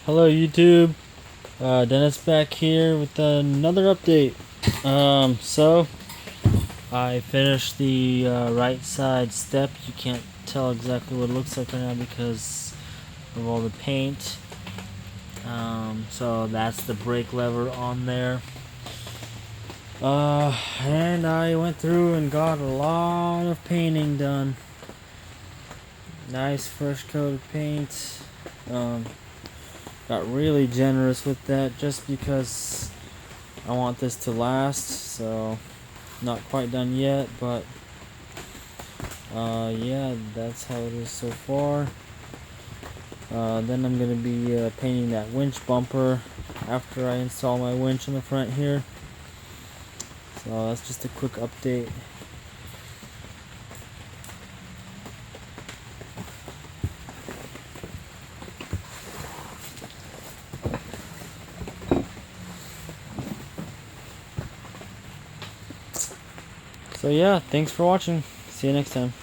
Hello YouTube, Dennis back here with another update. So I finished the right side step. You can't tell exactly what it looks like right now because of all the paint. So that's the brake lever on there. And I went through and got a lot of painting done. Nice fresh coat of paint. Got really generous with that just because I want this to last. So not quite done yet, but yeah, that's how it is so far. Then I'm gonna be painting that winch bumper after I install my winch in the front here. So that's just a quick update. So yeah, thanks for watching. See you next time.